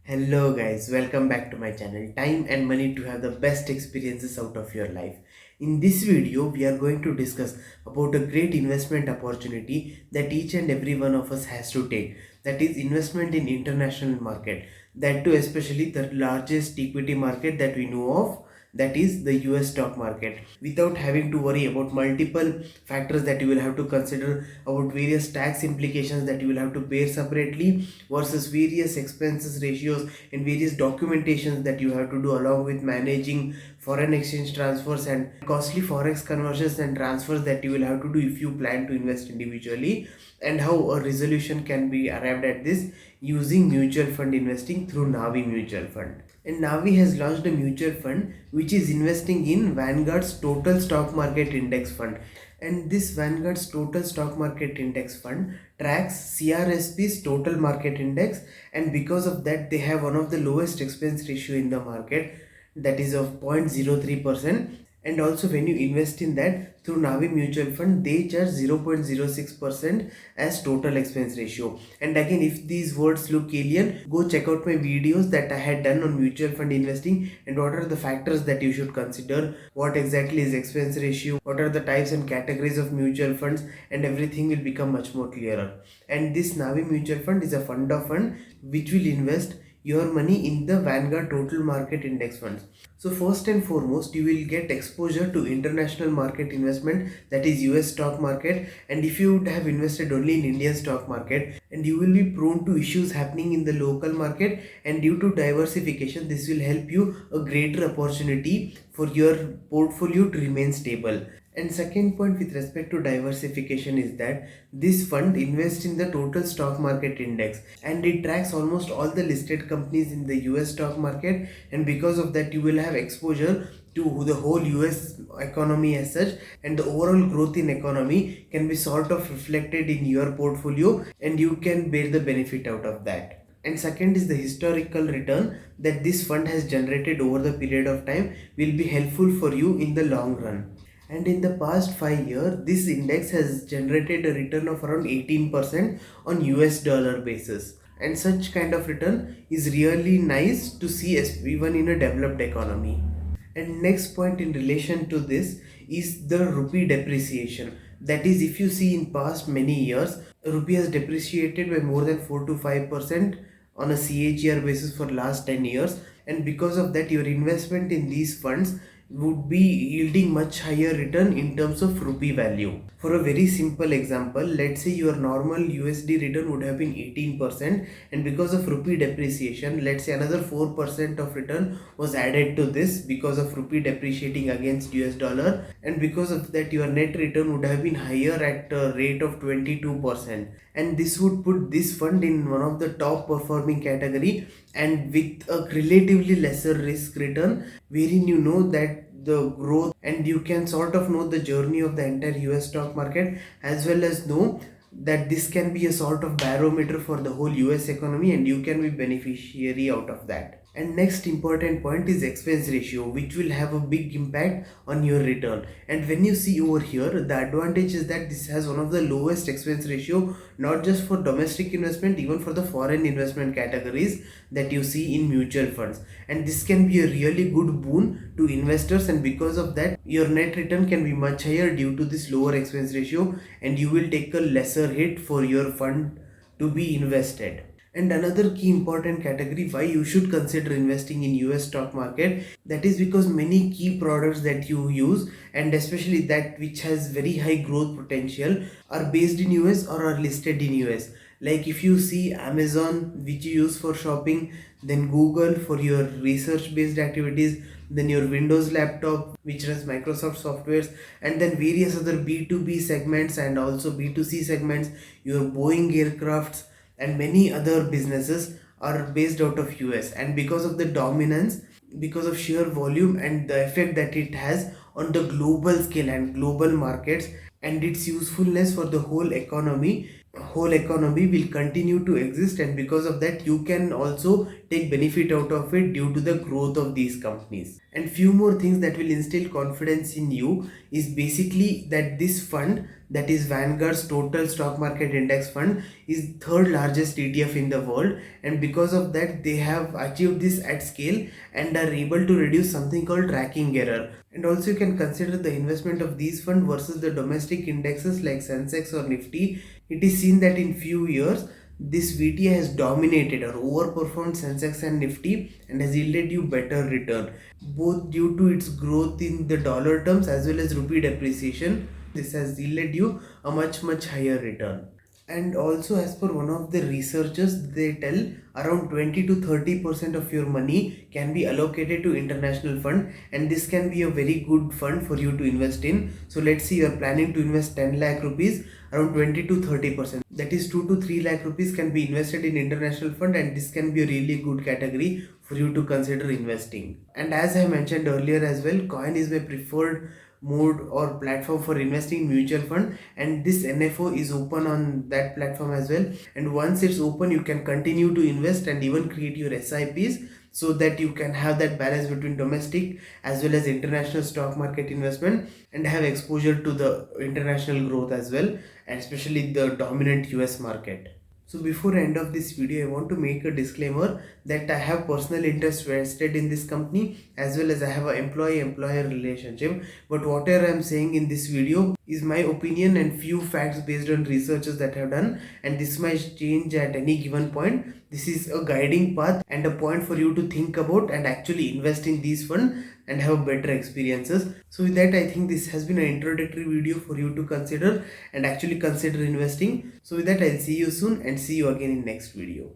Hello guys, welcome back to my channel. Time and money to have the best experiences out of your life. In this video, we are going to discuss about a great investment opportunity that each and every one of us has to take. That is investment in international market. That too especially the largest equity market that we know of, that is the US stock market, without having to worry about multiple factors that you will have to consider, about various tax implications that you will have to bear separately versus various expenses ratios and various documentations that you have to do, along with managing foreign exchange transfers and costly forex conversions and transfers that you will have to do if you plan to invest individually, and how a resolution can be arrived at this using mutual fund investing through Navi mutual fund. And Navi has launched a mutual fund which is investing in Vanguard's total stock market index fund. And this Vanguard's total stock market index fund tracks CRSP's total market index, and because of that they have one of the lowest expense ratio in the market, that is of 0.03%. And also when you invest in that through Navi mutual fund, they charge 0.06% as total expense ratio. And again, if these words look alien, go check out my videos that I had done on mutual fund investing and what are the factors that you should consider, what exactly is expense ratio, what are the types and categories of mutual funds, and everything will become much more clearer. And this Navi mutual fund is a fund of fund which will invest your money in the Vanguard total market index funds. So first and foremost, you will get exposure to international market investment, that is US stock market. And if you would have invested only in Indian stock market, and you will be prone to issues happening in the local market, and due to diversification this will help you a greater opportunity for your portfolio to remain stable. And second point with respect to diversification is that this fund invests in the total stock market index, and it tracks almost all the listed companies in the US stock market, and because of that you will have exposure to the whole US economy as such, and the overall growth in economy can be sort of reflected in your portfolio and you can bear the benefit out of that. And second is the historical return that this fund has generated over the period of time will be helpful for you in the long run. And in the past 5 years, this index has generated a return of around 18% on US dollar basis. And such kind of return is really nice to see even in a developed economy. And next point in relation to this is the rupee depreciation. That is, if you see in past many years, rupee has depreciated by more than 4 to 5% on a CAGR basis for last 10 years. And because of that, your investment in these funds would be yielding much higher return in terms of rupee value. For a very simple example, let's say your normal USD return would have been 18%, and because of rupee depreciation, let's say another 4% of return was added to this because of rupee depreciating against US dollar, and because of that your net return would have been higher at a rate of 22%. And this would put this fund in one of the top performing category and with a relatively lesser risk return, wherein you know that the growth, and you can sort of know the journey of the entire US stock market, as well as know that this can be a sort of barometer for the whole US economy and you can be beneficiary out of that. And next important point is expense ratio, which will have a big impact on your return. And when you see over here, the advantage is that this has one of the lowest expense ratio, not just for domestic investment, even for the foreign investment categories that you see in mutual funds. And this can be a really good boon to investors, and because of that your net return can be much higher due to this lower expense ratio, and you will take a lesser hit for your fund to be invested. And another key important category why you should consider investing in US stock market, that is because many key products that you use, and especially that which has very high growth potential, are based in US or are listed in US. Like if you see Amazon, which you use for shopping, then Google for your research based activities, then your Windows laptop which runs Microsoft softwares, and then various other B2B segments and also B2C segments, your Boeing aircrafts and many other businesses are based out of US. And because of the dominance, because of sheer volume and the effect that it has on the global scale and global markets, and its usefulness for the whole economy, whole economy will continue to exist, and because of that you can also take benefit out of it due to the growth of these companies. And few more things that will instill confidence in you is basically that this fund, that is Vanguard's total stock market index fund, is third largest ETF in the world, and because of that they have achieved this at scale and are able to reduce something called tracking error. And also you can consider the investment of these fund versus the domestic indexes like Sensex or Nifty. It is seen that in few years this VTA has dominated or overperformed Sensex and Nifty and has yielded you better return, both due to its growth in the dollar terms as well as rupee depreciation. This has yielded you a much higher return. And also, as per one of the researchers, they tell around 20 to 30% of your money can be allocated to international fund, and this can be a very good fund for you to invest in. So let's say you are planning to invest 10 lakh rupees, around 20 to 30%, that is 2 to 3 lakh rupees, can be invested in international fund, and this can be a really good category for you to consider investing. And as I mentioned earlier as well, coin is my preferred mode or platform for investing in mutual fund, and this NFO is open on that platform as well. And once it's open, you can continue to invest and even create your SIPs, so that you can have that balance between domestic as well as international stock market investment and have exposure to the international growth as well, and especially the dominant US market. So before end of this video, I want to make a disclaimer that I have personal interest vested in this company as well as I have an employee-employer relationship. But whatever I am saying in this video is my opinion and few facts based on researches that I have done, and this might change at any given point. This is a guiding path and a point for you to think about and actually invest in these funds and have better experiences. So with that, I think this has been an introductory video for you to consider and actually consider investing. So with that, I'll see you soon and see you again in next video.